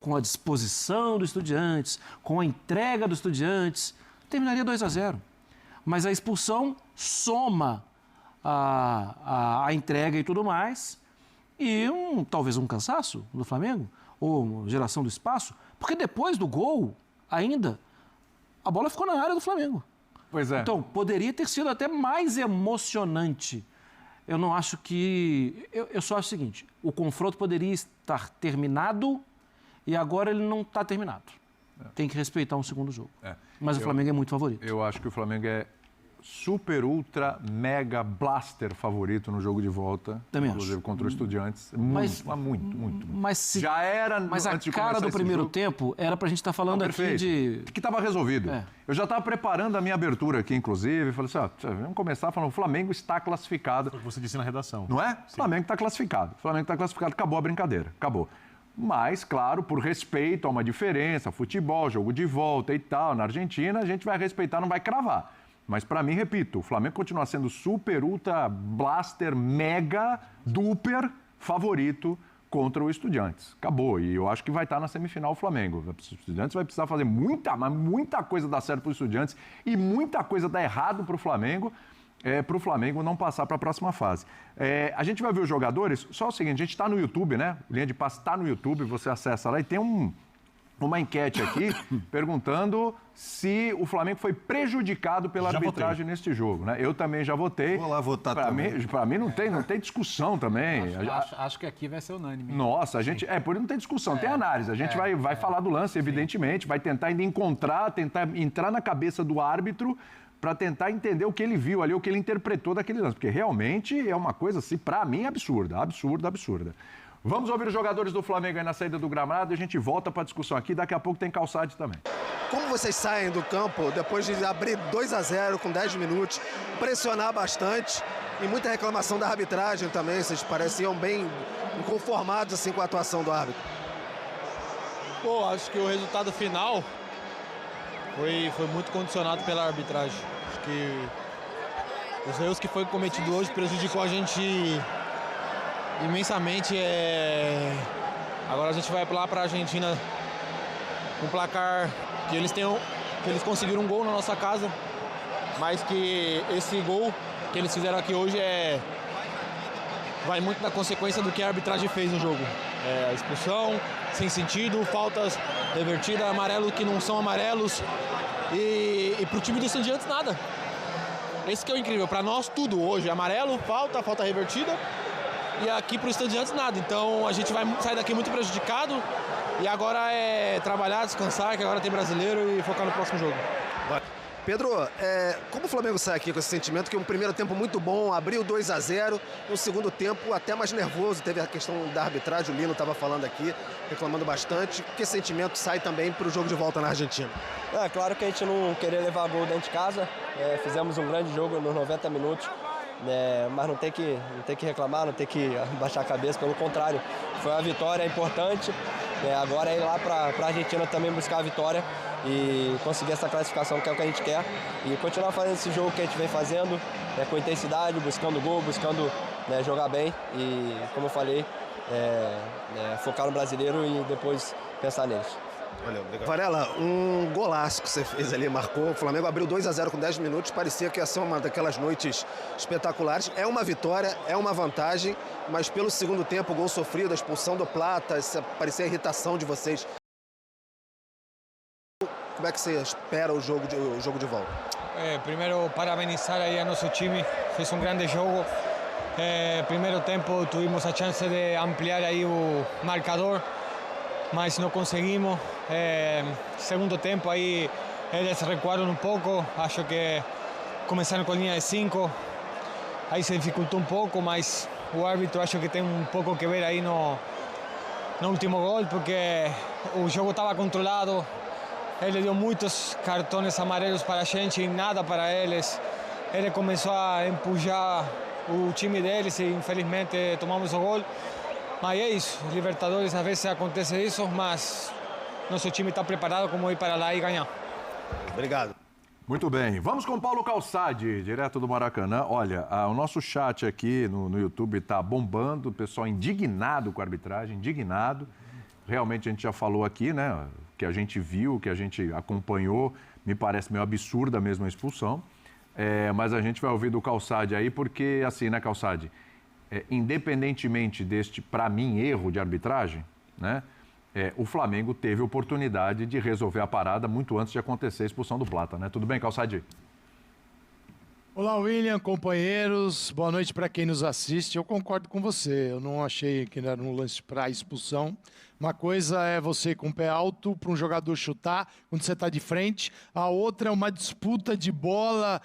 com a disposição do Estudiantes, com a entrega do Estudiantes, terminaria 2-0. Mas a expulsão soma a entrega e tudo mais, e talvez um cansaço do Flamengo, ou geração do espaço, porque depois do gol, ainda, a bola ficou na área do Flamengo. Pois é. Então, poderia ter sido até mais emocionante. Eu não acho que... Eu só acho o seguinte, o confronto poderia estar terminado e agora ele não está terminado. Tem que respeitar um segundo jogo. Mas o Flamengo é muito favorito. Eu acho que o Flamengo é super, ultra, mega blaster favorito no jogo de volta. Também inclusive acho. contra o Estudiantes. Muito. Mas já era Mas a antes de cara do esse primeiro jogo. tempo era pra gente estar falando aqui de... Que estava resolvido. É. Eu já estava preparando a minha abertura aqui, inclusive. Falei assim, vamos começar falando, o Flamengo está classificado. Foi o que você disse na redação. Não é? O Flamengo está classificado. O Flamengo está classificado, acabou a brincadeira. Acabou. Mas, claro, por respeito a uma diferença, futebol, jogo de volta e tal, na Argentina, a gente vai respeitar, não vai cravar. Mas, para mim, repito, o Flamengo continua sendo super, ultra, blaster, mega, duper favorito contra o Estudiantes. Acabou. E eu acho que vai estar na semifinal o Flamengo. O Estudiantes vai precisar fazer muita coisa dar certo para os Estudiantes e muita coisa dar errado para o Flamengo não passar para a próxima fase. A gente vai ver os jogadores. Só o seguinte, a gente está no YouTube, né? Linha de Passe está no YouTube, você acessa lá e tem uma enquete aqui perguntando se o Flamengo foi prejudicado pela arbitragem neste jogo, né? Eu também já votei. Vou lá votar também. Para mim não tem discussão também. Acho que aqui vai ser unânime. Nossa, a gente... por isso não tem discussão, tem análise. A gente vai falar do lance, evidentemente, vai tentar ainda tentar entrar na cabeça do árbitro para tentar entender o que ele viu ali, o que ele interpretou daquele lance. Porque realmente é uma coisa, assim, para mim, absurda. Vamos ouvir os jogadores do Flamengo aí na saída do gramado e a gente volta para a discussão aqui. Daqui a pouco tem Calçade também. Como vocês saem do campo depois de abrir 2-0 com 10 minutos, pressionar bastante e muita reclamação da arbitragem também? Vocês pareciam bem inconformados assim, com a atuação do árbitro. Pô, acho que o resultado final foi muito condicionado pela arbitragem. Acho que os erros que foi cometido hoje prejudicou a gente imensamente. Agora a gente vai lá para a Argentina com um placar que eles conseguiram um gol na nossa casa, mas que esse gol que eles fizeram aqui hoje vai muito na consequência do que a arbitragem fez no jogo. A expulsão sem sentido, faltas revertidas, amarelo que não são amarelos e para o time do Estudiantes nada. Esse que é o incrível. Para nós tudo hoje, amarelo, falta revertida. E aqui para o Estudiantes nada. Então a gente vai sair daqui muito prejudicado. E agora é trabalhar, descansar, que agora tem brasileiro e focar no próximo jogo. Pedro, como o Flamengo sai aqui com esse sentimento que um primeiro tempo muito bom, abriu 2-0, um segundo tempo até mais nervoso, teve a questão da arbitragem, o Lino estava falando aqui, reclamando bastante. Que sentimento sai também para o jogo de volta na Argentina? É claro que a gente não queria levar gol dentro de casa, fizemos um grande jogo nos 90 minutos. Mas não tem que reclamar, não tem que baixar a cabeça, pelo contrário, foi uma vitória importante. Agora é ir lá para a Argentina também buscar a vitória e conseguir essa classificação, que é o que a gente quer, e continuar fazendo esse jogo que a gente vem fazendo, com intensidade, buscando gol, buscando jogar bem e, como eu falei, focar no brasileiro e depois pensar neles. Valeu, obrigado. Varela, um golaço que você fez ali, marcou. O Flamengo abriu 2-0 com 10 minutos, parecia que ia ser uma daquelas noites espetaculares. É uma vitória, é uma vantagem, mas pelo segundo tempo, o gol sofrido, a expulsão do Plata, parecia a irritação de vocês. Como é que você espera o jogo de volta? Primeiro, parabenizar aí a nosso time, fez um grande jogo. Primeiro tempo, tivemos a chance de ampliar aí o marcador, mas não conseguimos. Segundo tempo aí eles recuaram um pouco, acho que começaram com linha de 5, aí se dificultou um pouco, mas o árbitro acho que tem um pouco que ver aí no último gol, porque o jogo estava controlado, ele deu muitos cartões amarelos para a gente e nada para eles, ele começou a empujar o time deles e infelizmente tomamos o gol. Mas é isso, Libertadores às vezes acontece isso, mas nosso time está preparado como ir para lá e ganhar. Obrigado. Muito bem, vamos com Paulo Calçade, direto do Maracanã. Olha, o nosso chat aqui no YouTube está bombando, o pessoal indignado com a arbitragem, indignado, realmente a gente já falou aqui, né? Que a gente viu, que a gente acompanhou, me parece meio absurda mesmo a expulsão. Mas a gente vai ouvir do Calçade aí, porque assim, né, Calçade? Independentemente deste, para mim, erro de arbitragem, né? O Flamengo teve oportunidade de resolver a parada muito antes de acontecer a expulsão do Plata, né? Tudo bem, Calçade? Olá, William, companheiros. Boa noite para quem nos assiste. Eu concordo com você. Eu não achei que era um lance para expulsão. Uma coisa é você com o pé alto para um jogador chutar quando você está de frente. A outra é uma disputa de bola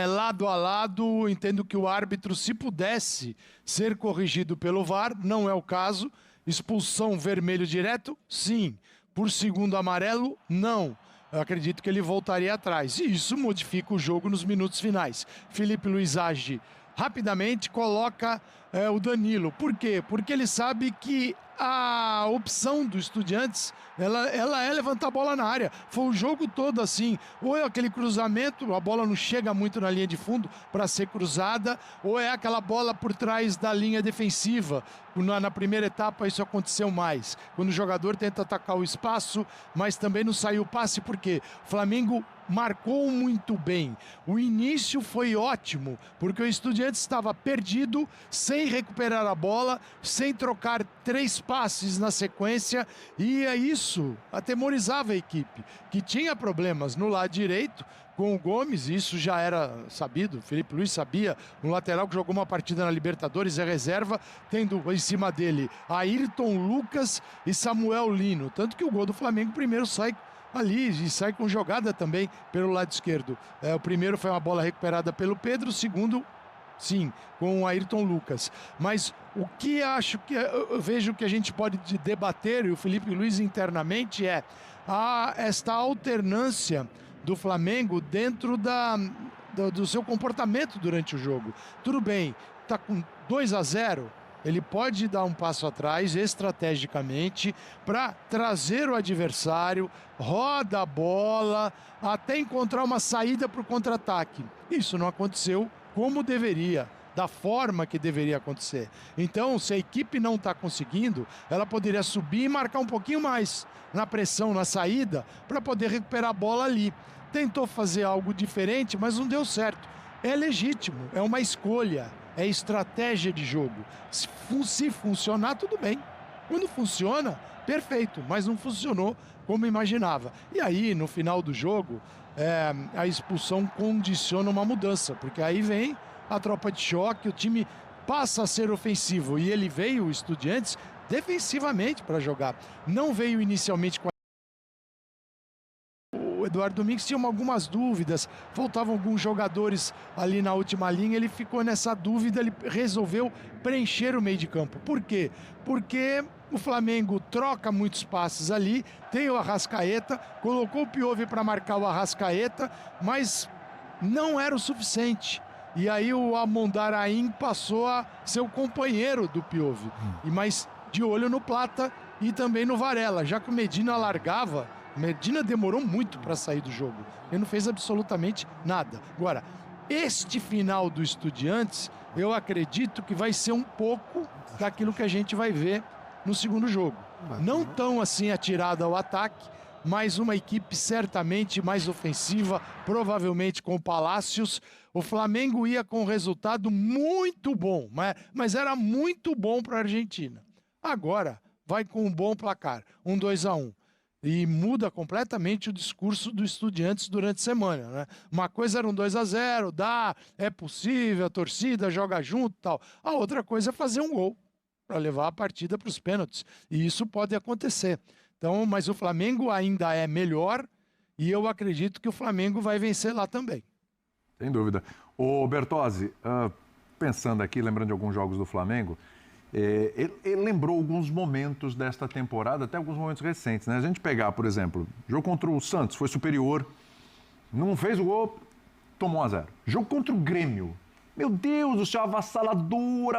lado a lado. Entendo que o árbitro, se pudesse ser corrigido pelo VAR, não é o caso. Expulsão vermelho direto? Sim. Por segundo amarelo? Não. Eu acredito que ele voltaria atrás. E isso modifica o jogo nos minutos finais. Felipe Luiz age rapidamente, coloca o Danilo. Por quê? Porque ele sabe que a opção do Estudiantes, ela é levantar a bola na área. Foi o jogo todo assim. Ou é aquele cruzamento, a bola não chega muito na linha de fundo para ser cruzada, ou é aquela bola por trás da linha defensiva. Na primeira etapa isso aconteceu mais. Quando o jogador tenta atacar o espaço, mas também não saiu o passe, porque o Flamengo marcou muito bem. O início foi ótimo, porque o Estudiantes estava perdido, sem recuperar a bola, sem trocar 3 passes na sequência, e isso atemorizava a equipe, que tinha problemas no lado direito com o Gomes, isso já era sabido, o Felipe Luiz sabia, um lateral que jogou uma partida na Libertadores, é reserva, tendo em cima dele Ayrton Lucas e Samuel Lino, tanto que o gol do Flamengo primeiro sai ali e sai com jogada também pelo lado esquerdo. O primeiro foi uma bola recuperada pelo Pedro, o segundo, sim, com o Ayrton Lucas. Mas o que acho que eu vejo que a gente pode debater, e o Felipe Luiz internamente, esta alternância do Flamengo dentro do seu comportamento durante o jogo. Tudo bem, está com 2-0, ele pode dar um passo atrás estrategicamente para trazer o adversário, roda a bola, até encontrar uma saída para o contra-ataque. Isso não aconteceu como deveria, da forma que deveria acontecer. Então, se a equipe não está conseguindo, ela poderia subir e marcar um pouquinho mais na pressão, na saída, para poder recuperar a bola ali. Tentou fazer algo diferente, mas não deu certo. É legítimo, é uma escolha, é estratégia de jogo. Se funcionar, tudo bem. Quando funciona, perfeito, mas não funcionou como imaginava. E aí, no final do jogo, a expulsão condiciona uma mudança, porque aí vem a tropa de choque, o time passa a ser ofensivo e ele veio, o Estudiantes, defensivamente para jogar. Não veio inicialmente com o Eduardo Domingues, tinha algumas dúvidas, faltavam alguns jogadores ali na última linha, ele ficou nessa dúvida, ele resolveu preencher o meio de campo. Por quê? Porque o Flamengo troca muitos passes ali, tem o Arrascaeta, colocou o Piovi para marcar o Arrascaeta, mas não era o suficiente. E aí o Amondarain passou a ser o companheiro do Piovi, mas de olho no Plata e também no Varela, já que o Medina largava. Medina demorou muito para sair do jogo. Ele não fez absolutamente nada. Agora, este final do Estudiantes, eu acredito que vai ser um pouco daquilo que a gente vai ver no segundo jogo. Não tão assim atirada ao ataque, mas uma equipe certamente mais ofensiva, provavelmente com o Palácios. O Flamengo ia com um resultado muito bom, mas era muito bom para a Argentina. Agora, vai com um bom placar, 2-1. E muda completamente o discurso do Estudiantes durante a semana, né? Uma coisa era 2-0, é possível, a torcida joga junto e tal. A outra coisa é fazer um gol para levar a partida para os pênaltis. E isso pode acontecer. Então, mas o Flamengo ainda é melhor e eu acredito que o Flamengo vai vencer lá também. Sem dúvida. Ô Bertozzi, pensando aqui, lembrando de alguns jogos do Flamengo, ele lembrou alguns momentos desta temporada, até alguns momentos recentes, né? A gente pegar, por exemplo, jogo contra o Santos, foi superior, não fez o gol, tomou 1-0. Jogo contra o Grêmio, meu Deus do céu, avassalador,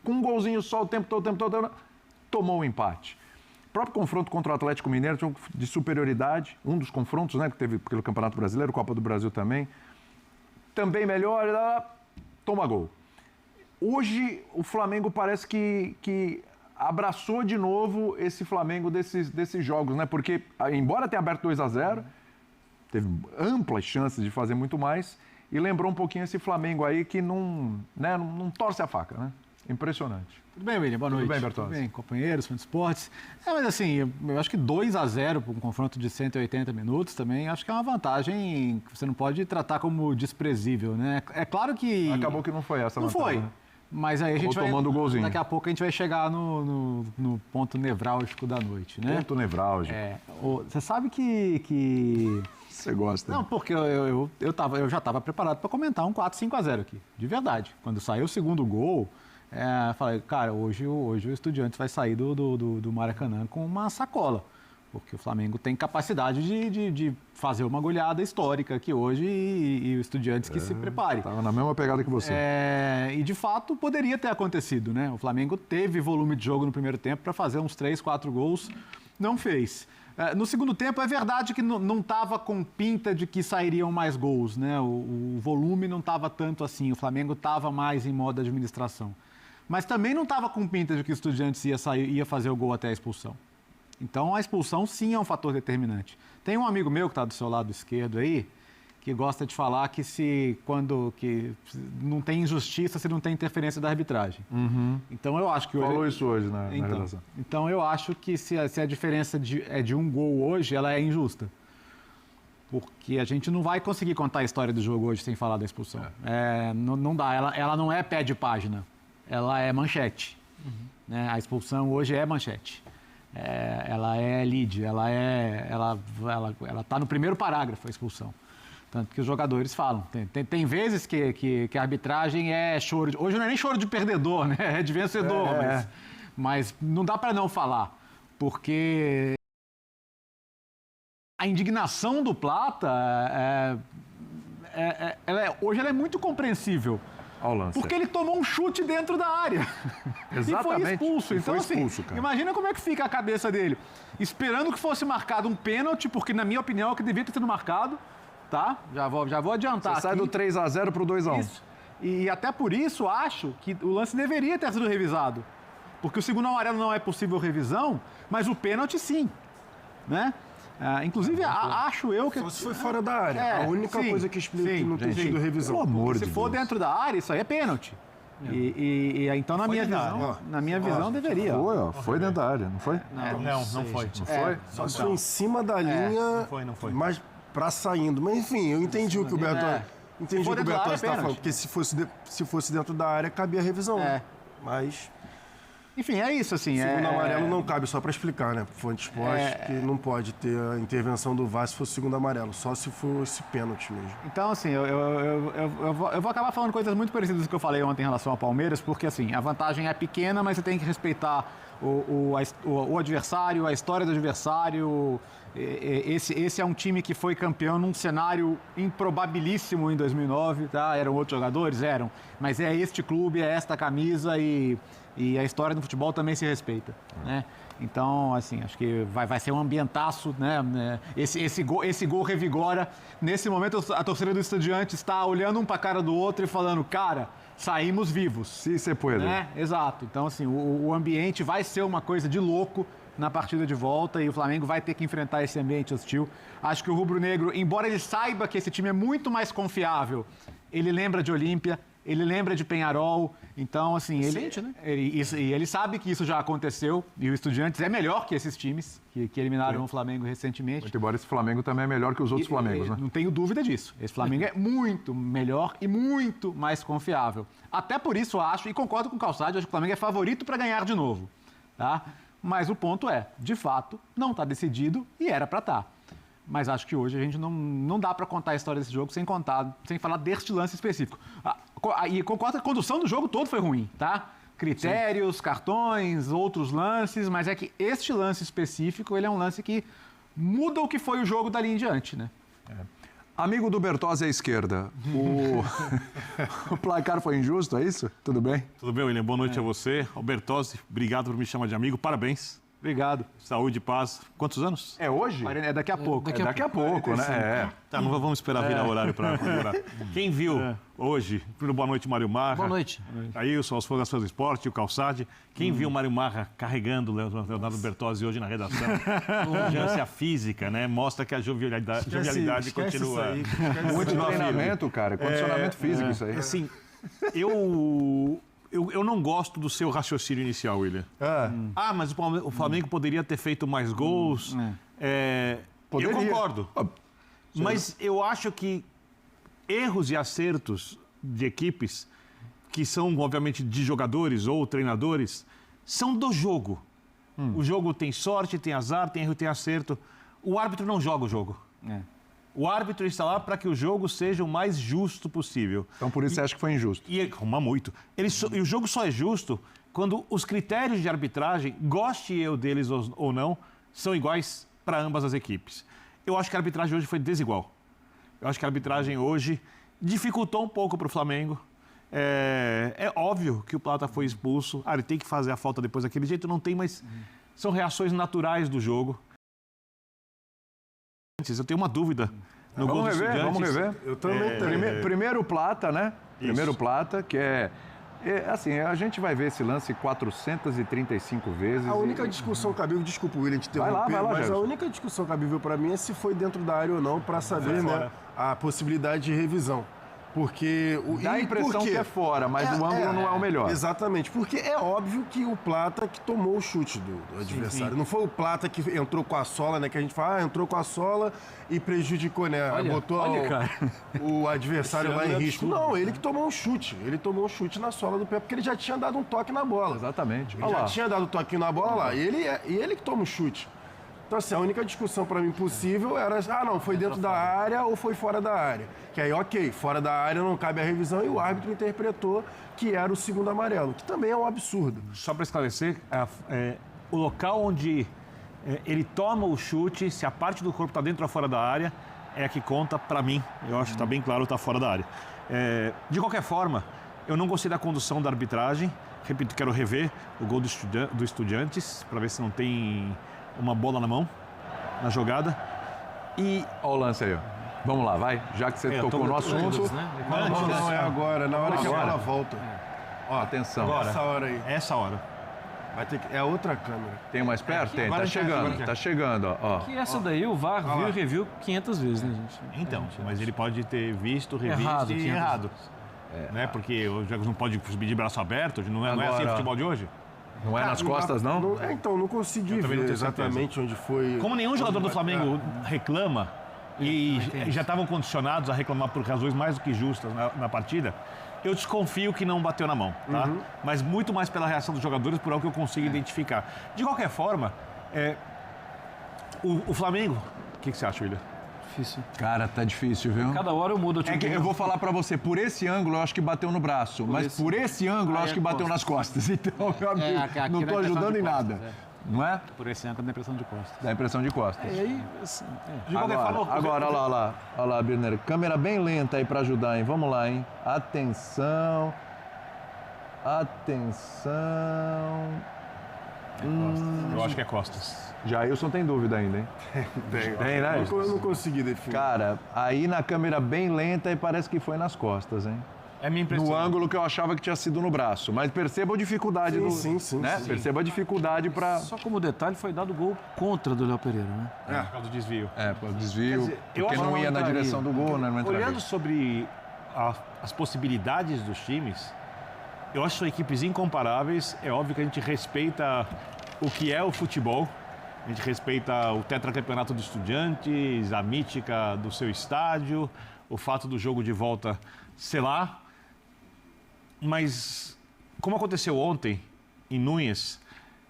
com um golzinho só o tempo todo, tomou o empate. O próprio confronto contra o Atlético Mineiro, jogo de superioridade, um dos confrontos, né, que teve pelo Campeonato Brasileiro, Copa do Brasil também melhor, toma gol. Hoje, o Flamengo parece que abraçou de novo esse Flamengo desses jogos, né? Porque, embora tenha aberto 2-0, teve amplas chances de fazer muito mais e lembrou um pouquinho esse Flamengo aí que não torce a faca, né? Impressionante. Tudo bem, William? Boa noite. Tudo bem, Bertozzi? Tudo bem, companheiros, fãs de esportes. Mas assim, eu acho que 2-0 para um confronto de 180 minutos também, acho que é uma vantagem que você não pode tratar como desprezível, né? É claro que... Acabou que não foi essa não vantagem. Não foi. Mas aí a gente vai... tomando o golzinho. Daqui a pouco a gente vai chegar no ponto nevrálgico da noite, né? Ponto nevrálgico. Você sabe que... Você gosta. Não, porque eu já estava preparado para comentar um 4-5-0 aqui, de verdade. Quando saiu o segundo gol, falei, cara, hoje o Estudiantes vai sair do Maracanã com uma sacola. Porque o Flamengo tem capacidade de fazer uma goleada histórica aqui hoje e o Estudiantes que se prepare. Estava na mesma pegada que você. E de fato poderia ter acontecido, né? O Flamengo teve volume de jogo no primeiro tempo para fazer uns 3, 4 gols, não fez. No segundo tempo, é verdade que não estava com pinta de que sairiam mais gols, né? O volume não estava tanto assim, o Flamengo estava mais em modo administração. Mas também não estava com pinta de que o Estudiantes ia fazer o gol até a expulsão. Então, a expulsão, sim, é um fator determinante. Tem um amigo meu que está do seu lado esquerdo aí, que gosta de falar que que não tem injustiça se não tem interferência da arbitragem. Uhum. Então, eu acho que... Falou isso hoje na redação. Então, eu acho que se a diferença é de um gol hoje, ela é injusta. Porque a gente não vai conseguir contar a história do jogo hoje sem falar da expulsão. Não dá. Ela não é pé de página. Ela é manchete. Né? A expulsão hoje é manchete. Ela é lead, ela está no primeiro parágrafo, a expulsão. Tanto que os jogadores falam. Tem vezes que a arbitragem é choro. Hoje não é nem choro de perdedor, né? É de vencedor. Mas não dá para não falar. Porque a indignação do Plata, hoje ela é muito compreensível. Ao lance. Porque ele tomou um chute dentro da área. Exatamente. E foi expulso. Então, foi expulso, assim, cara. Imagina como é que fica a cabeça dele. Esperando que fosse marcado um pênalti, porque, na minha opinião, é o que devia ter sido marcado. Tá? Já vou adiantar. Você sai do 3-0 pro 2-1. Isso. E até por isso, acho que o lance deveria ter sido revisado. Porque o segundo amarelo não é possível revisão, mas o pênalti, sim. Né? Inclusive, acho eu que... Só se foi fora da área. A única coisa que explica que não tem sido revisão. Pelo amor de Se for Deus. dentro da área, isso aí é pênalti. Então, na minha visão, deveria. Foi dentro da área, não foi? Não foi. Não foi? Só se foi em cima da linha, Não foi. mas pra saindo. Mas enfim, eu entendi o que o Bertozzi... Entendi o que o Bertozzi está falando. Porque se fosse dentro da área, cabia a revisão. Mas... Enfim, é isso, assim. Segundo amarelo não cabe, só para explicar, né? Fonte Esporte, que não pode ter a intervenção do VAR se fosse segundo amarelo, só se fosse pênalti mesmo. Então, assim, eu vou acabar falando coisas muito parecidas do que eu falei ontem em relação ao Palmeiras, porque, assim, a vantagem é pequena, mas você tem que respeitar o adversário, a história do adversário. Esse é um time que foi campeão num cenário improbabilíssimo em 2009, tá? Eram outros jogadores? Eram. Mas é este clube, é esta camisa e a história do futebol também se respeita, né? Então, assim, acho que vai ser um ambientaço, né? Esse gol revigora. Nesse momento, a torcida do Estudiantes está olhando um para a cara do outro e falando, cara, saímos vivos. Se você pode. Né? Exato. Então, assim, o ambiente vai ser uma coisa de louco na partida de volta e o Flamengo vai ter que enfrentar esse ambiente hostil. Acho que o rubro-negro, embora ele saiba que esse time é muito mais confiável, ele lembra de Olímpia, ele lembra de Penharol, então, assim, ele sabe que isso já aconteceu e o Estudiantes é melhor que esses times que eliminaram o Flamengo recentemente. Muito embora esse Flamengo também é melhor que os outros Flamengos, né? Não tenho dúvida disso. Esse Flamengo é muito melhor e muito mais confiável. Até por isso acho, e concordo com o Calçado, acho que o Flamengo é favorito para ganhar de novo, tá? Mas o ponto é, de fato, não está decidido e era para estar. Mas acho que hoje a gente não dá para contar a história desse jogo sem falar deste lance específico. E concordo que a condução do jogo todo foi ruim, tá? Critérios, cartões, outros lances, mas é que este lance específico, ele é um lance que muda o que foi o jogo dali em diante, né? Amigo do Bertozzi à esquerda, o placar foi injusto, é isso? Tudo bem? Tudo bem, William? Boa noite a você. Ao Bertozzi, obrigado por me chamar de amigo, parabéns. Obrigado. Saúde e paz. Quantos anos? É hoje? É daqui a pouco. Daqui a pouco, né? Tá, não vamos esperar virar horário para comemorar. Quem viu hoje, primeiro boa noite, Mário Marra. Boa noite. Aí são os fãs das fãs do esporte, o Calçade. Quem viu o Mário Marra carregando o Leonardo Bertozzi hoje na redação? Urgência física, né? Mostra que a jovialidade continua. Muito treinamento, cara. Condicionamento físico, isso aí. Assim, eu não gosto do seu raciocínio inicial, William. Mas o Flamengo poderia ter feito mais gols. Eu concordo. Mas eu acho que erros e acertos de equipes, que são, obviamente, de jogadores ou treinadores, são do jogo. O jogo tem sorte, tem azar, tem erro, tem acerto. O árbitro não joga o jogo. O árbitro está lá para que o jogo seja o mais justo possível. Então, por isso você acha que foi injusto? Muito. E o jogo só é justo quando os critérios de arbitragem, goste eu deles ou não, são iguais para ambas as equipes. Eu acho que a arbitragem hoje foi desigual. Eu acho que a arbitragem hoje dificultou um pouco para o Flamengo. É óbvio que o Plata foi expulso. Ele tem que fazer a falta depois daquele jeito. Não tem, mas são reações naturais do jogo. Eu tenho uma dúvida no gol do Estudiantes. Vamos rever. Eu também tenho. Primeiro Plata, né? Primeiro Plata, que assim, a gente vai ver esse lance 435 vezes. A única discussão cabível, desculpa, William, te interromper, vai lá, mas Gerson. a única discussão cabível para mim é se foi dentro da área ou não, para saber, né, a possibilidade de revisão. Porque dá a impressão que é fora, mas o ângulo não é o melhor. Exatamente, porque é óbvio que o Plata que tomou o chute do adversário. Não foi o Plata que entrou com a sola, né? Que a gente fala, entrou com a sola e prejudicou, né? Botou o adversário lá em risco. Não, ele que tomou um chute. Ele tomou um chute na sola do pé, porque ele já tinha dado um toque na bola. Exatamente. Ele já tinha dado um toquinho na bola lá. E ele que toma o chute. Então, assim, a única discussão para mim possível era, não, foi dentro da área ou foi fora da área. Que aí, ok, fora da área não cabe a revisão e o árbitro interpretou que era o segundo amarelo, que também é um absurdo. Só para esclarecer, o local onde ele toma o chute, se a parte do corpo está dentro ou fora da área, é a que conta para mim. Eu acho que está bem claro que está fora da área. De qualquer forma, eu não gostei da condução da arbitragem. Repito, quero rever o gol do Estudiantes, para ver se não tem uma bola na mão, na jogada. E olha o lance aí, ó. Vamos lá, vai. Já que você tocou no assunto. Né? Não, é agora, na hora que a bola volta. Ó, atenção. Agora. Essa hora aí. Essa hora. Vai ter que... É outra câmera. Tem mais perto? Tem, agora tá chegando, ó. Que essa daí o VAR viu e reviu 500 vezes, né, gente? Então, mas ele pode ter visto, revisto Errado, e 500 errado. Né? Porque os jogos não podem subir de braço aberto, não é assim o futebol de hoje? Não é nas costas, não? Então, não consegui ver exatamente onde foi. Como nenhum jogador do Flamengo reclama, e já estavam condicionados a reclamar por razões mais do que justas na partida, eu desconfio que não bateu na mão, tá? Mas muito mais pela reação dos jogadores, por algo que eu consigo identificar. De qualquer forma, o Flamengo... O que você acha, William? Difícil. Cara, tá difícil, viu? Cada hora eu mudo. Eu vou falar pra você, por esse ângulo eu acho que bateu no braço, mas por esse ângulo eu acho que bateu nas costas. Então, meu amigo, não tô ajudando em nada. Não é? Por esse ângulo dá impressão de costas. Dá impressão de costas. Aí, assim, Agora, olha lá, Birner. Câmera bem lenta aí pra ajudar, hein? Vamos lá, hein? Atenção. Eu acho que é costas. Jailson tem dúvida ainda, hein? Tem, né? Eu não consegui definir. Cara, aí na câmera bem lenta e parece que foi nas costas, hein? É minha impressão. No ângulo que eu achava que tinha sido no braço. Mas perceba a dificuldade do... Sim. Perceba a dificuldade pra... Só como detalhe, foi dado gol contra do Léo Pereira, né? Por causa do desvio. Por desvio, dizer, porque não ia na direção do gol, né? Não entraria. Olhando sobre as possibilidades dos times, eu acho que são equipes incomparáveis. É óbvio que a gente respeita o que é o futebol. A gente respeita o tetracampeonato dos Estudiantes, a mítica do seu estádio, o fato do jogo de volta, sei lá. Mas, como aconteceu ontem, em Núñez,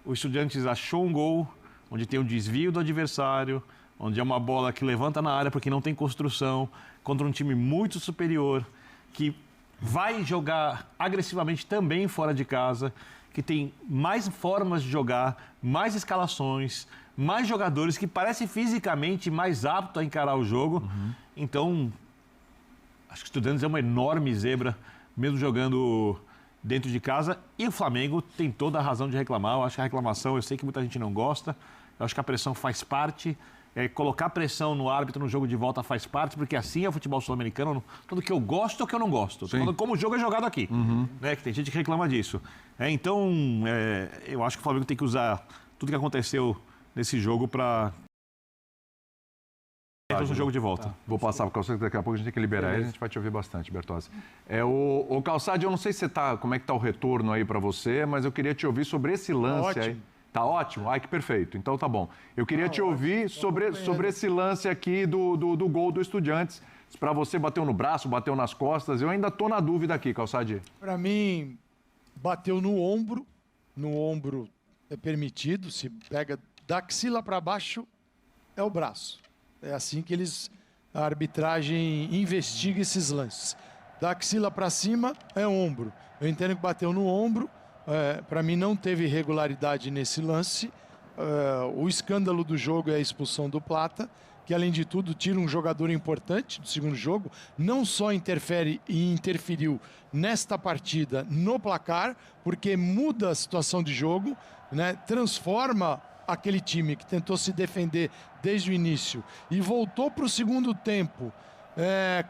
o Estudiantes achou um gol onde tem um desvio do adversário, onde é uma bola que levanta na área porque não tem construção, contra um time muito superior, que vai jogar agressivamente também fora de casa, que tem mais formas de jogar, mais escalações, mais jogadores, que parece fisicamente mais apto a encarar o jogo. Então, acho que o Estudiantes é uma enorme zebra, mesmo jogando dentro de casa. E o Flamengo tem toda a razão de reclamar. Eu acho que a reclamação, eu sei que muita gente não gosta. Eu acho que a pressão faz parte. Colocar pressão no árbitro no jogo de volta faz parte, porque assim é o futebol sul-americano. Tudo que eu gosto ou que eu não gosto. Estou falando como o jogo é jogado aqui. Né? Que tem gente que reclama disso. Então, eu acho que o Flamengo tem que usar tudo que aconteceu nesse jogo para... no jogo de volta. Vou passar para o Calçade, daqui a pouco a gente tem que liberar ele, a gente vai te ouvir bastante, Bertozzi. O Calçade, eu não sei se como é que está o retorno aí para você, mas eu queria te ouvir sobre esse lance aí. Tá ótimo? Ai, que perfeito. Então tá bom. Eu queria te ouvir sobre esse lance aqui do gol do Estudiantes. Para você, bateu no braço, bateu nas costas. Eu ainda tô na dúvida aqui, Calçade. Para mim, bateu no ombro. No ombro é permitido. Se pega da axila para baixo, é o braço. É assim que a arbitragem investiga esses lances. Da axila para cima é ombro. Eu entendo que bateu no ombro. Para mim não teve irregularidade nesse lance. O escândalo do jogo é a expulsão do Plata, que além de tudo tira um jogador importante do segundo jogo, não só interfere e interferiu nesta partida no placar, porque muda a situação de jogo, né? Transforma aquele time que tentou se defender desde o início e voltou para o segundo tempo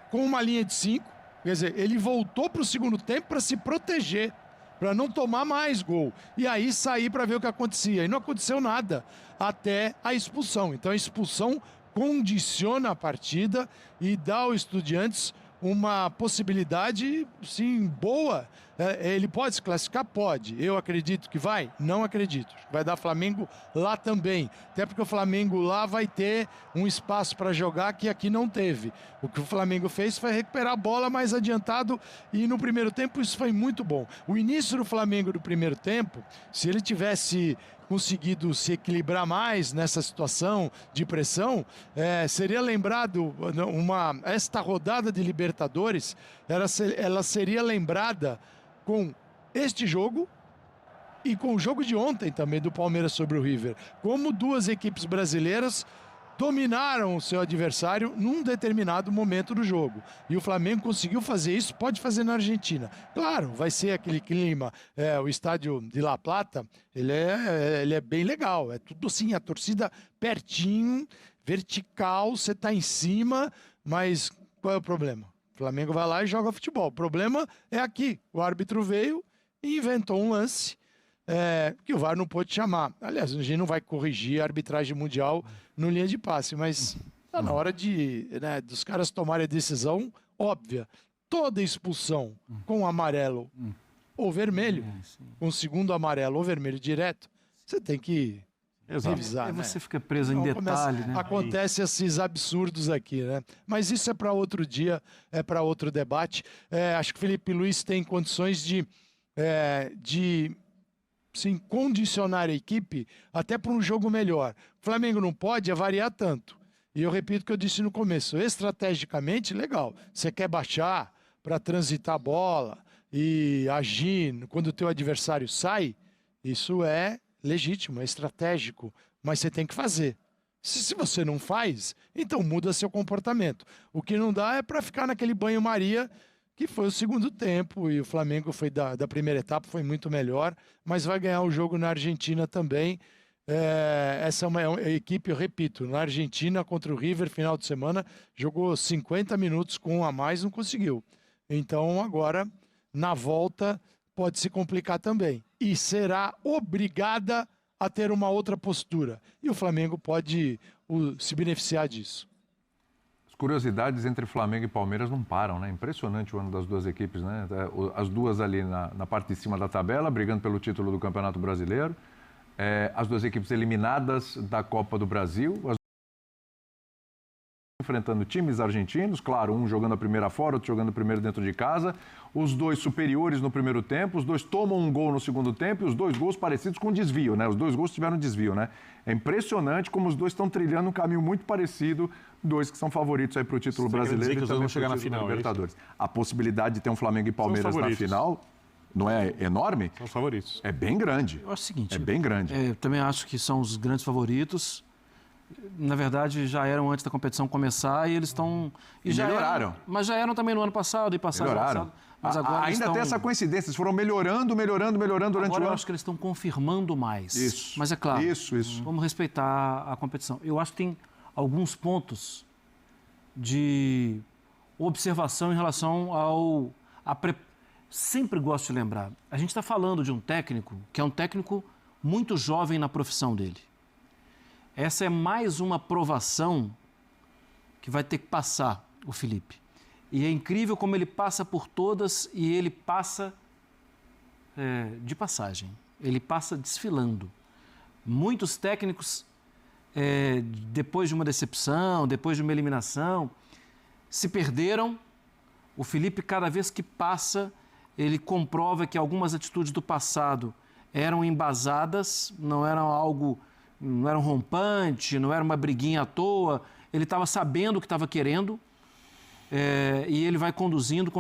com uma linha de 5. Quer dizer, ele voltou para o segundo tempo para se proteger, para não tomar mais gol. E aí sair para ver o que acontecia. E não aconteceu nada até a expulsão. Então a expulsão condiciona a partida e dá ao Estudiantes uma possibilidade, sim, boa. Ele pode se classificar? Pode. Eu acredito que vai? Não acredito. Vai dar Flamengo lá também. Até porque o Flamengo lá vai ter um espaço para jogar que aqui não teve. O que o Flamengo fez foi recuperar a bola mais adiantado e no primeiro tempo isso foi muito bom. O início do Flamengo do primeiro tempo, se ele tivesse conseguido se equilibrar mais nessa situação de pressão, seria lembrado, esta rodada de Libertadores, ela seria lembrada com este jogo e com o jogo de ontem também do Palmeiras sobre o River. Como duas equipes brasileiras dominaram o seu adversário num determinado momento do jogo. E o Flamengo conseguiu fazer isso, pode fazer na Argentina. Claro, vai ser aquele clima, o estádio de La Plata, ele é bem legal, é tudo assim, a torcida pertinho, vertical, você tá em cima, mas qual é o problema? O Flamengo vai lá e joga futebol. O problema é aqui, o árbitro veio e inventou um lance que o VAR não pôde chamar. Aliás, a gente não vai corrigir a arbitragem mundial no linha de passe, mas tá na hora dos caras tomarem a decisão óbvia. Toda expulsão com amarelo ou vermelho, com segundo amarelo ou vermelho direto, você tem que revisar. Você fica preso em detalhe, né? Acontece esses absurdos aqui, né? Mas isso é para outro dia, é para outro debate. Acho que o Felipe Luiz tem condições de sim, condicionar a equipe até para um jogo melhor. O Flamengo não pode variar tanto. E eu repito o que eu disse no começo, estrategicamente, legal. Você quer baixar para transitar a bola e agir quando o teu adversário sai, isso é legítimo, é estratégico, mas você tem que fazer. Se você não faz, então muda seu comportamento. O que não dá é para ficar naquele banho-maria que foi o segundo tempo, e o Flamengo foi da primeira etapa, foi muito melhor, mas vai ganhar o jogo na Argentina também. Essa é uma equipe, eu repito, na Argentina contra o River, final de semana, jogou 50 minutos com um a mais, não conseguiu. Então agora, na volta, pode se complicar também. E será obrigada a ter uma outra postura. E o Flamengo pode se beneficiar disso. Curiosidades entre Flamengo e Palmeiras não param, né? Impressionante o ano das duas equipes, né? As duas ali na parte de cima da tabela, brigando pelo título do Campeonato Brasileiro. As duas equipes eliminadas da Copa do Brasil. Enfrentando times argentinos, claro, um jogando a primeira fora, outro jogando a primeira dentro de casa. Os dois superiores no primeiro tempo, os dois tomam um gol no segundo tempo e os dois gols parecidos com desvio, né? Os dois gols tiveram desvio, né? É impressionante como os dois estão trilhando um caminho muito parecido, dois que são favoritos aí para o título brasileiro e também chegar na final, Libertadores. A possibilidade de ter um Flamengo e Palmeiras na final não é enorme? São os favoritos. É bem grande. Eu acho o seguinte... É bem grande. Eu também acho que são os grandes favoritos. Na verdade, já eram antes da competição começar e eles estão... E já melhoraram. Mas já eram também no ano passado e passado. Melhoraram. Mas agora ainda tem essa coincidência, eles foram melhorando durante o ano. Agora eu acho que eles estão confirmando mais. Isso. Mas é claro, Isso. vamos respeitar a competição. Eu acho que tem alguns pontos de observação em relação ao... Sempre gosto de lembrar, a gente está falando de um técnico que é um técnico muito jovem na profissão dele. Essa é mais uma provação que vai ter que passar o Felipe. E é incrível como ele passa por todas e ele passa de passagem. Ele passa desfilando. Muitos técnicos, depois de uma decepção, depois de uma eliminação, se perderam. O Felipe, cada vez que passa, ele comprova que algumas atitudes do passado eram embasadas, não eram rompante, não era uma briguinha à toa. Ele estava sabendo o que estava querendo e ele vai conduzindo.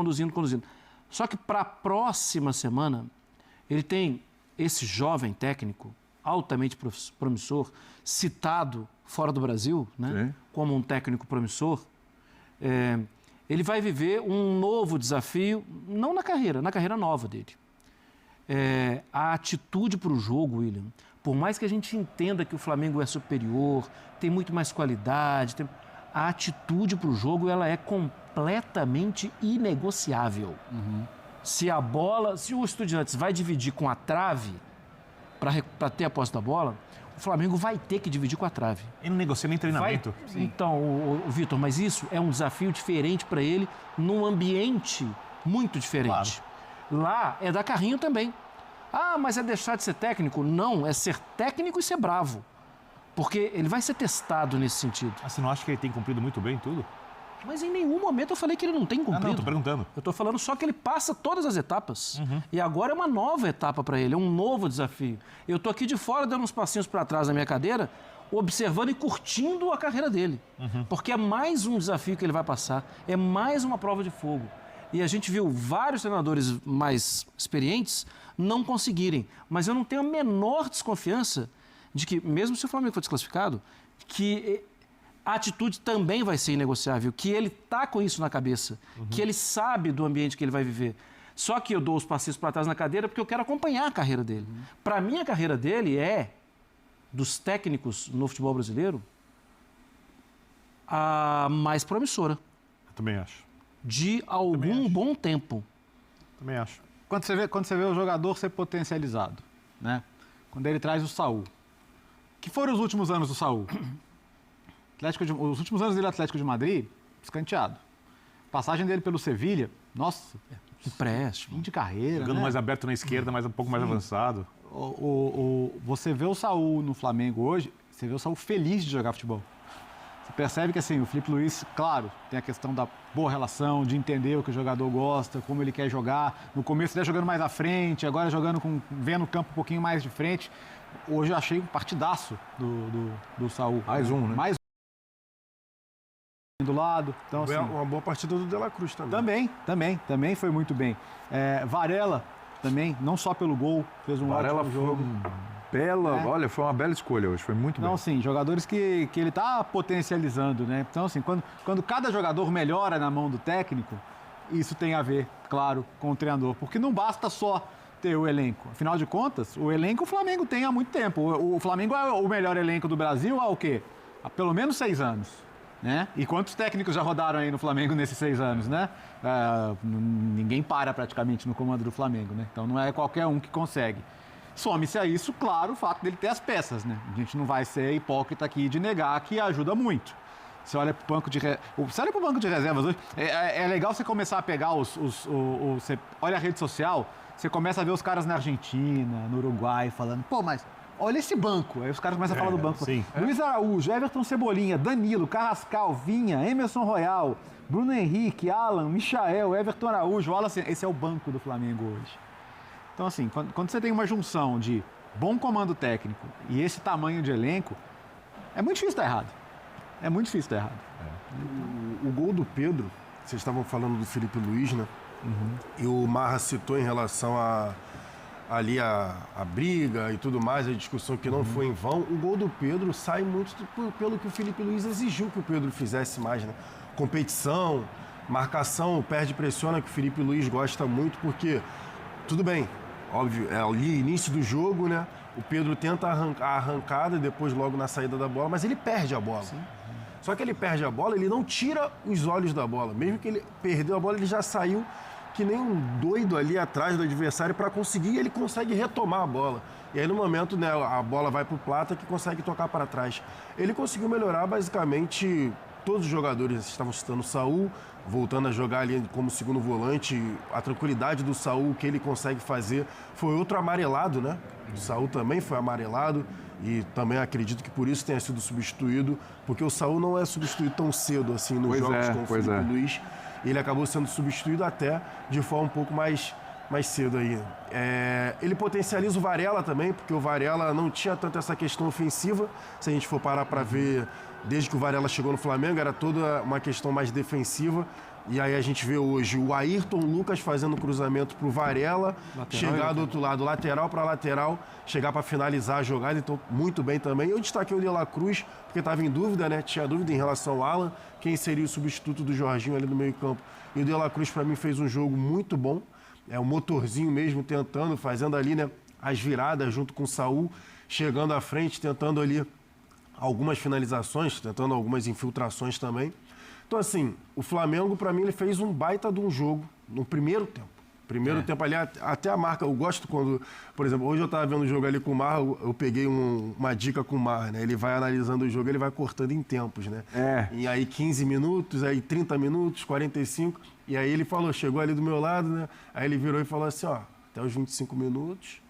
Só que para a próxima semana, ele tem esse jovem técnico, altamente promissor, citado fora do Brasil, né, como um técnico promissor. Ele vai viver um novo desafio, não na carreira nova dele. A atitude para o jogo, William, por mais que a gente entenda que o Flamengo é superior, tem muito mais qualidade, a atitude para o jogo ela é completamente inegociável. Se o Estudiantes vai dividir com a trave para ter a posse da bola, o Flamengo vai ter que dividir com a trave. Ele não negocia nem treinamento. Então, o Vitor, mas isso é um desafio diferente para ele num ambiente muito diferente. Claro. Lá é dar carrinho também. Ah, mas é deixar de ser técnico? Não, é ser técnico e ser bravo. Porque ele vai ser testado nesse sentido. Ah, você não acha que ele tem cumprido muito bem tudo? Mas em nenhum momento eu falei que ele não tem cumprido. Não, tô perguntando. Eu tô falando só que ele passa todas as etapas. E agora é uma nova etapa para ele, é um novo desafio. Eu tô aqui de fora dando uns passinhos para trás na minha cadeira, observando e curtindo a carreira dele. Porque é mais um desafio que ele vai passar, é mais uma prova de fogo. E a gente viu vários treinadores mais experientes não conseguirem. Mas eu não tenho a menor desconfiança de que, mesmo se o Flamengo for desclassificado, que a atitude também vai ser inegociável, que ele está com isso na cabeça, que ele sabe do ambiente que ele vai viver. Só que eu dou os passinhos para trás na cadeira porque eu quero acompanhar a carreira dele. Para mim, a carreira dele é, dos técnicos no futebol brasileiro, a mais promissora. Eu também acho. De algum bom tempo. Também acho. Quando você vê o jogador ser potencializado, né? Quando ele traz o Saúl. Que foram os últimos anos do Saúl? Os últimos anos dele Atlético de Madrid, escanteado. Passagem dele pelo Sevilha, nossa, empréstimo. Fim de carreira, jogando né? mais aberto na esquerda, mas um pouco mais avançado. Você vê o Saúl no Flamengo hoje, você vê o Saúl feliz de jogar futebol. Você percebe que assim, o Felipe Luiz, claro, tem a questão da boa relação, de entender o que o jogador gosta, como ele quer jogar. No começo ele ia jogando mais à frente, agora jogando vendo o campo um pouquinho mais de frente. Hoje eu achei um partidaço do Saúl. Mais um, né? Mais do lado. Então, assim, uma boa partida do De La Cruz também. Também foi muito bem. Varela também, não só pelo gol, fez um ótimo jogo. Olha, foi uma bela escolha hoje, foi muito bem. Então, assim, jogadores que ele está potencializando, né? Então, assim, quando cada jogador melhora na mão do técnico, isso tem a ver, claro, com o treinador. Porque não basta só ter o elenco. Afinal de contas, o elenco o Flamengo tem há muito tempo. O Flamengo é o melhor elenco do Brasil há o quê? Há pelo menos 6 anos. Né? E quantos técnicos já rodaram aí no Flamengo nesses 6 anos, né? Ninguém para praticamente no comando do Flamengo, né? Então não é qualquer um que consegue. Some-se a isso, claro, o fato dele ter as peças, né? A gente não vai ser hipócrita aqui de negar que ajuda muito. Você olha para o banco de reservas hoje, é legal você começar a pegar você olha a rede social, você começa a ver os caras na Argentina, no Uruguai, falando, pô, mas olha esse banco. Aí os caras começam a falar do banco. Sim. Luiz Araújo, Everton Cebolinha, Danilo, Carrascal, Vinha, Emerson Royal, Bruno Henrique, Alan, Michael, Everton Araújo. Olha assim, esse é o banco do Flamengo hoje. Então, assim, quando você tem uma junção de bom comando técnico e esse tamanho de elenco, é muito difícil estar errado. É muito difícil estar errado. O gol do Pedro, vocês estavam falando do Felipe Luiz, né? E o Marra citou em relação a briga e tudo mais, a discussão que não foi em vão. O gol do Pedro sai muito pelo que o Felipe Luiz exigiu que o Pedro fizesse mais, né? Competição, Marcação, perde, pressiona, que o Felipe Luiz gosta muito, porque, tudo bem, óbvio, é ali início do jogo, né? O Pedro tenta a arrancada e depois logo na saída da bola, mas ele perde a bola. Sim. Só que ele perde a bola, ele não tira os olhos da bola. Mesmo que ele perdeu a bola, ele já saiu que nem um doido ali atrás do adversário para conseguir, e ele consegue retomar a bola. E aí no momento, né, a bola vai para o Plata, que consegue tocar para trás. Ele conseguiu melhorar basicamente todos os jogadores. Estavam citando o Saul, voltando a jogar ali como segundo volante. A tranquilidade do Saul, que ele consegue fazer. Foi outro amarelado, né? O Saul também foi amarelado. E também acredito que por isso tenha sido substituído, porque o Saul não é substituído tão cedo assim nos jogos com o Felipe Luiz. Ele acabou sendo substituído até de forma um pouco mais cedo aí. Ele potencializa o Varela também, porque o Varela não tinha tanto essa questão ofensiva. Se a gente for parar para ver, desde que o Varela chegou no Flamengo, era toda uma questão mais defensiva. E aí a gente vê hoje o Ayrton Lucas fazendo cruzamento para o Varela, chegar do outro lado, lateral para lateral, chegar para finalizar a jogada. Então, muito bem também. Eu destaquei o De La Cruz, porque estava em dúvida, né? Tinha dúvida em relação ao Alan, quem seria o substituto do Jorginho ali no meio campo. E o De La Cruz, para mim, fez um jogo muito bom. É um motorzinho mesmo, tentando, fazendo ali, né, as viradas junto com o Saul, chegando à frente, tentando ali algumas finalizações, tentando algumas infiltrações também. Então, assim, o Flamengo, para mim, ele fez um baita de um jogo no primeiro tempo. Primeiro tempo ali, até a marca, eu gosto quando, por exemplo, hoje eu estava vendo o jogo ali com o Mar, eu peguei uma dica com o Mar, né? Ele vai analisando o jogo, ele vai cortando em tempos, né? E aí 15 minutos, aí 30 minutos, 45, e aí ele falou, chegou ali do meu lado, né? Aí ele virou e falou assim, ó, até os 25 minutos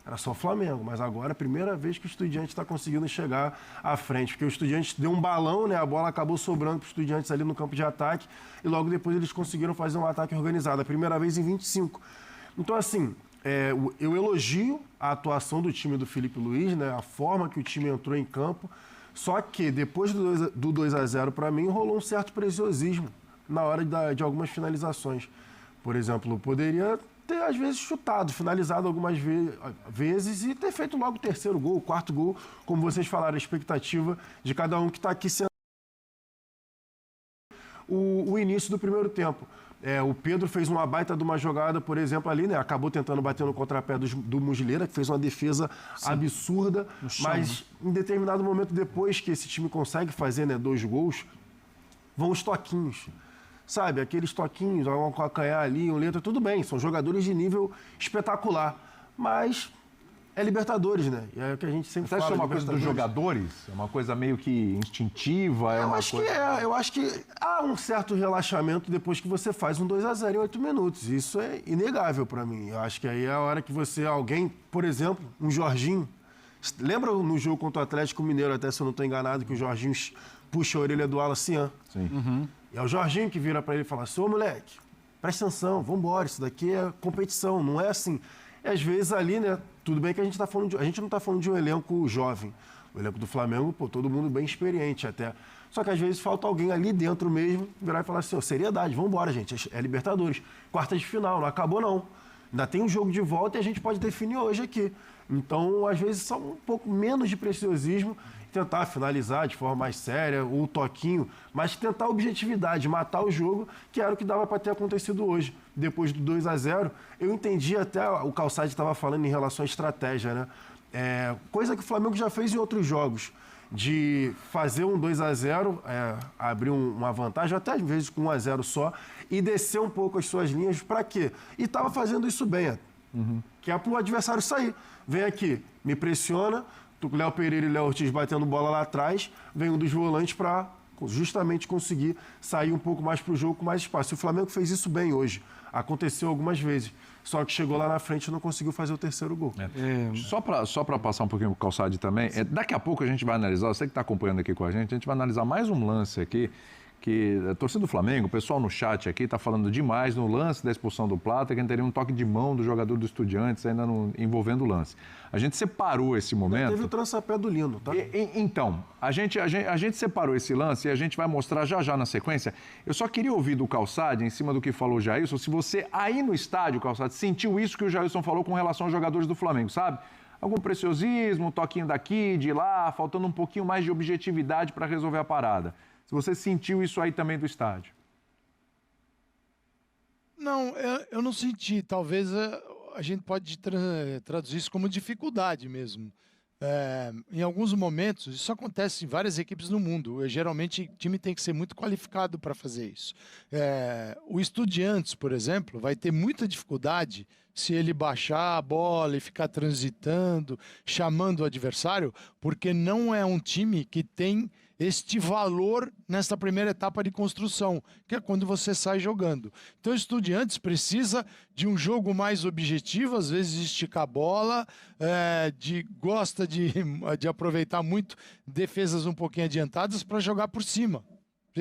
era só Flamengo, mas agora é a primeira vez que o Estudiantes está conseguindo chegar à frente, porque o Estudiantes deu um balão, né? A bola acabou sobrando para os Estudiantes ali no campo de ataque e logo depois eles conseguiram fazer um ataque organizado, a primeira vez em 25. Então, assim, eu elogio a atuação do time do Felipe Luiz, né? A forma que o time entrou em campo, só que depois do 2-0, para mim, rolou um certo preciosismo na hora de algumas finalizações. Por exemplo, poderia ter, às vezes, chutado, finalizado algumas vezes e ter feito logo o terceiro gol, o quarto gol, como vocês falaram, a expectativa de cada um que está aqui sendo o início do primeiro tempo. O Pedro fez uma baita de uma jogada, por exemplo, ali, né? Acabou tentando bater no contrapé do Muslera, que fez uma defesa absurda, mas em determinado momento depois que esse time consegue fazer, né, 2 gols, vão os toquinhos. Sabe, aqueles toquinhos, um calcanhar ali, um letra, tudo bem, são jogadores de nível espetacular, mas é Libertadores, né? É o que a gente sempre fala. Você acha que é uma coisa dos jogadores? É uma coisa meio que instintiva? Eu acho que há um certo relaxamento depois que você faz um 2-0 em 8 minutos. Isso é inegável para mim. Eu acho que aí é a hora que alguém, por exemplo, um Jorginho, lembra no jogo contra o Atlético Mineiro, até se eu não estou enganado, que o Jorginho puxa a orelha do Alacian? Sim. E é o Jorginho que vira para ele e fala assim, ô moleque, presta atenção, vambora, isso daqui é competição, não é assim. E às vezes ali, né, tudo bem que a gente não está falando de um elenco jovem. O elenco do Flamengo, todo mundo bem experiente até. Só que às vezes falta alguém ali dentro mesmo virar e falar assim, seriedade, vambora, gente, é Libertadores. Quarta de final, não acabou não. Ainda tem um jogo de volta e a gente pode definir hoje aqui. Então, às vezes, só um pouco menos de preciosismo, tentar finalizar de forma mais séria, ou toquinho, mas tentar objetividade, matar o jogo, que era o que dava para ter acontecido hoje. Depois do 2-0, eu entendi até, o Calçade estava falando em relação à estratégia, né? Coisa que o Flamengo já fez em outros jogos, de fazer um 2-0, abrir uma vantagem, até às vezes com 1-0 só, e descer um pouco as suas linhas, para quê? E estava fazendo isso bem, que é para o adversário sair. Vem aqui, me pressiona, o Léo Pereira e Léo Ortiz batendo bola lá atrás, vem um dos volantes para justamente conseguir sair um pouco mais para o jogo com mais espaço. E o Flamengo fez isso bem hoje. Aconteceu algumas vezes. Só que chegou lá na frente e não conseguiu fazer o terceiro gol. Só para passar um pouquinho pro Calçade também, daqui a pouco a gente vai analisar, você que está acompanhando aqui com a gente vai analisar mais um lance aqui, que a torcida do Flamengo, o pessoal no chat aqui está falando demais no lance da expulsão do Plata, que teria um toque de mão do jogador do Estudiantes ainda envolvendo o lance. A gente separou esse momento... Teve o trançapé do Lino, tá? Então, a gente separou esse lance e a gente vai mostrar já na sequência. Eu só queria ouvir do Calçade, em cima do que falou o Jailson, se você aí no estádio, Calçade, sentiu isso que o Jailson falou com relação aos jogadores do Flamengo, sabe? Algum preciosismo, um toquinho daqui, de lá, faltando um pouquinho mais de objetividade para resolver a parada. Se você sentiu isso aí também do estádio. Não, eu não senti. Talvez a gente pode traduzir isso como dificuldade mesmo. Em alguns momentos, isso acontece em várias equipes no mundo. Geralmente, o time tem que ser muito qualificado para fazer isso. O Estudiantes, por exemplo, vai ter muita dificuldade se ele baixar a bola e ficar transitando, chamando o adversário, porque não é um time que tem este valor nessa primeira etapa de construção, que é quando você sai jogando. Então, o Estudiantes precisa de um jogo mais objetivo, às vezes estica a bola, gosta de aproveitar muito defesas um pouquinho adiantadas para jogar por cima. O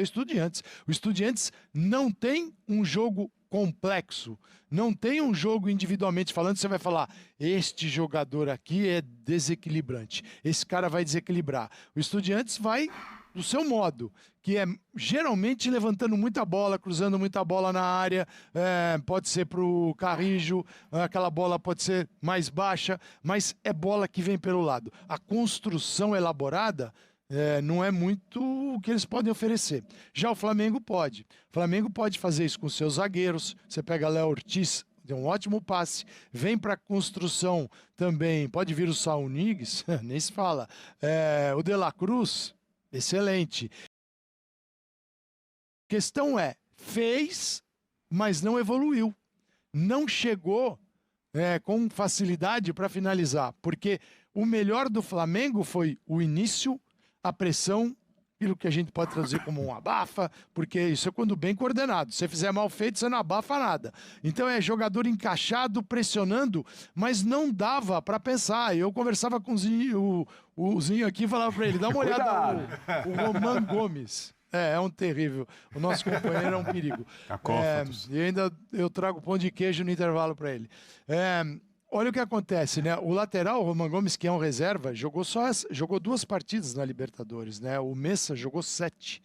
Estudiantes não tem um jogo complexo, não tem um jogo individualmente falando, você vai falar, este jogador aqui é desequilibrante, esse cara vai desequilibrar. O Estudiantes vai do seu modo, que é geralmente levantando muita bola, cruzando muita bola na área, pode ser para o Carrijo, aquela bola pode ser mais baixa, mas é bola que vem pelo lado. A construção elaborada não é muito o que eles podem oferecer. Já o Flamengo pode. O Flamengo pode fazer isso com seus zagueiros. Você pega Léo Ortiz, deu um ótimo passe, vem para a construção também. Pode vir o Saul Niguez, nem se fala. O De La Cruz, excelente. A questão fez, mas não evoluiu. Não chegou com facilidade para finalizar, porque o melhor do Flamengo foi o início, a pressão, aquilo que a gente pode traduzir como um abafa, porque isso é quando bem coordenado. Se você fizer mal feito, você não abafa nada. Então é jogador encaixado, pressionando, mas não dava para pensar. Eu conversava com o Zinho aqui e falava para ele, dá uma olhada no Roman Gomes. É um terrível. O nosso companheiro é um perigo. E ainda eu trago pão de queijo no intervalo para ele. Olha o que acontece, né? O lateral, o Roman Gomes, que é um reserva, jogou 2 partidas na Libertadores, né? O Messa jogou 7.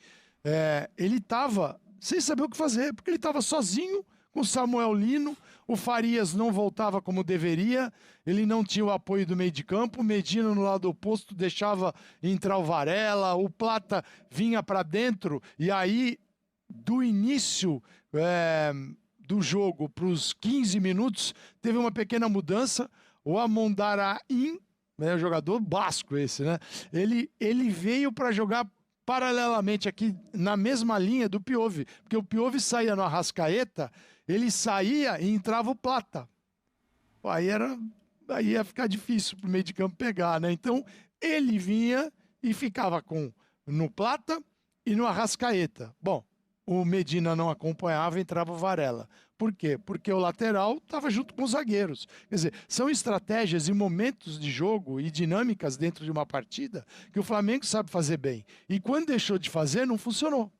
Ele estava sem saber o que fazer, porque ele estava sozinho com o Samuel Lino, o Farias não voltava como deveria, ele não tinha o apoio do meio de campo, o Medina no lado oposto deixava entrar o Varela, o Plata vinha para dentro, e aí, do início do jogo para os 15 minutos, teve uma pequena mudança. O Amondarain, jogador basco esse, né? Ele veio para jogar paralelamente aqui na mesma linha do Piove, porque o Piove saía no Arrascaeta, ele saía e entrava o Plata. Aí ia ficar difícil para o meio de campo pegar, né? Então ele vinha e ficava no Plata e no Arrascaeta. Bom, o Medina não acompanhava, entrava o Varela. Por quê? Porque o lateral estava junto com os zagueiros. Quer dizer, são estratégias e momentos de jogo e dinâmicas dentro de uma partida que o Flamengo sabe fazer bem. E quando deixou de fazer, não funcionou.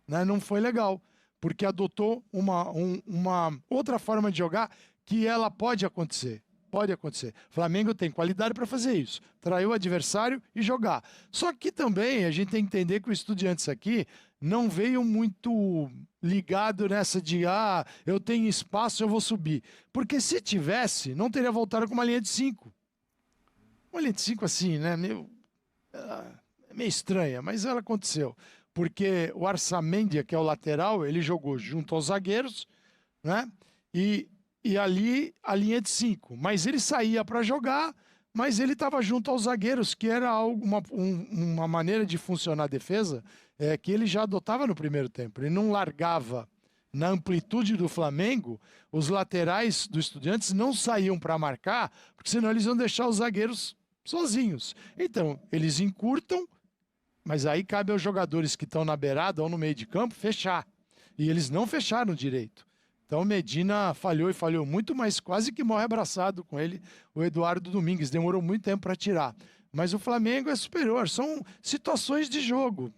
Né? Não foi legal. Porque adotou uma outra forma de jogar que ela pode acontecer. Pode acontecer. O Flamengo tem qualidade para fazer isso. Trair o adversário e jogar. Só que também a gente tem que entender que o Estudiantes aqui não veio muito ligado nessa de eu tenho espaço, eu vou subir. Porque se tivesse, não teria voltado com uma linha de 5. Uma linha de 5 assim, né? Meio estranha, mas ela aconteceu. Porque o Arsamendia, que é o lateral, ele jogou junto aos zagueiros, né? E ali a linha de 5. Mas ele saía para jogar, mas ele estava junto aos zagueiros, que era uma maneira de funcionar a defesa que ele já adotava no primeiro tempo. Ele não largava na amplitude do Flamengo, os laterais do Estudiantes não saíam para marcar, porque senão eles iam deixar os zagueiros sozinhos. Então, eles encurtam, mas aí cabe aos jogadores que estão na beirada ou no meio de campo fechar. E eles não fecharam direito. Então o Medina falhou e falhou muito, mas quase que morre abraçado com ele o Eduardo Domingues. Demorou muito tempo para tirar. Mas o Flamengo é superior. São situações de jogo.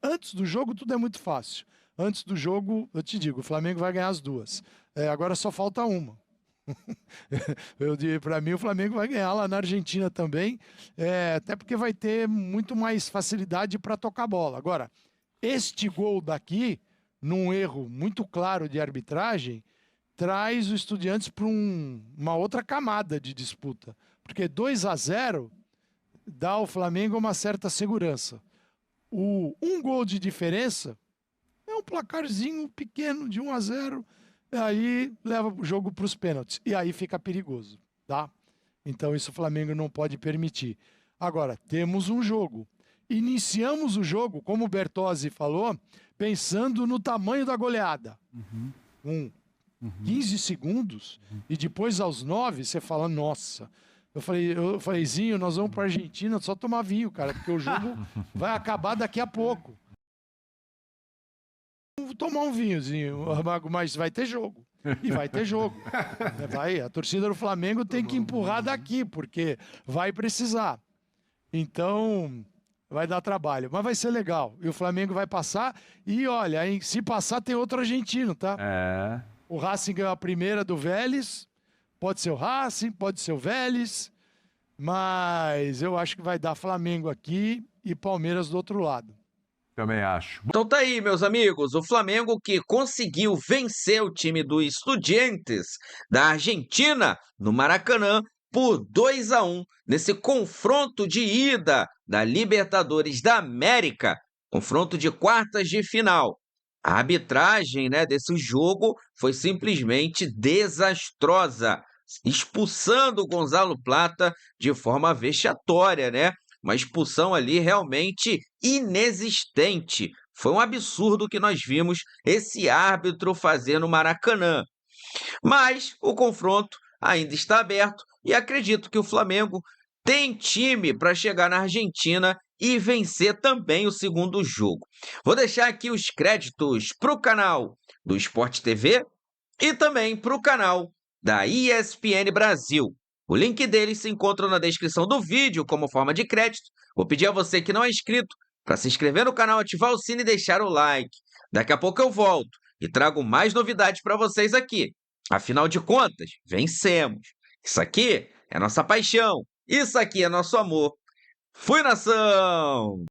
Antes do jogo tudo é muito fácil. Antes do jogo, eu te digo, o Flamengo vai ganhar as 2. Agora só falta uma. Para mim o Flamengo vai ganhar lá na Argentina também. Até porque vai ter muito mais facilidade para tocar a bola. Agora, este gol daqui, num erro muito claro de arbitragem, traz o Estudiantes para uma outra camada de disputa. Porque 2-0 dá ao Flamengo uma certa segurança. Um gol de diferença é um placarzinho pequeno de 1-0. aí leva o jogo para os pênaltis. E aí fica perigoso, tá? Então isso o Flamengo não pode permitir. Agora, temos um jogo. Iniciamos o jogo, como o Bertozzi falou, pensando no tamanho da goleada. 15 segundos, e depois aos 9, você fala, nossa. Eu falei, Zinho, nós vamos para a Argentina só tomar vinho, cara, porque o jogo vai acabar daqui a pouco. Vou tomar um vinhozinho, mas vai ter jogo. E vai ter jogo. A torcida do Flamengo tem que empurrar daqui, porque vai precisar. Então, vai dar trabalho. Mas vai ser legal. E o Flamengo vai passar. E olha, se passar, tem outro argentino, tá? O Racing ganhou a primeira do Vélez. Pode ser o Racing, pode ser o Vélez. Mas eu acho que vai dar Flamengo aqui e Palmeiras do outro lado. Também acho. Então tá aí, meus amigos, o Flamengo que conseguiu vencer o time do Estudiantes da Argentina no Maracanã por 2-1 nesse confronto de ida da Libertadores da América, confronto de quartas de final. A arbitragem, desse jogo foi simplesmente desastrosa, expulsando o Gonzalo Plata de forma vexatória, Uma expulsão ali realmente inexistente. Foi um absurdo o que nós vimos esse árbitro fazer no Maracanã. Mas o confronto ainda está aberto e acredito que o Flamengo tem time para chegar na Argentina e vencer também o segundo jogo. Vou deixar aqui os créditos para o canal do Sport TV e também para o canal da ESPN Brasil. O link deles se encontra na descrição do vídeo como forma de crédito. Vou pedir a você que não é inscrito para se inscrever no canal, ativar o sino e deixar o like. Daqui a pouco eu volto e trago mais novidades para vocês aqui. Afinal de contas, vencemos. Isso aqui é nossa paixão. Isso aqui é nosso amor. Fui, nação!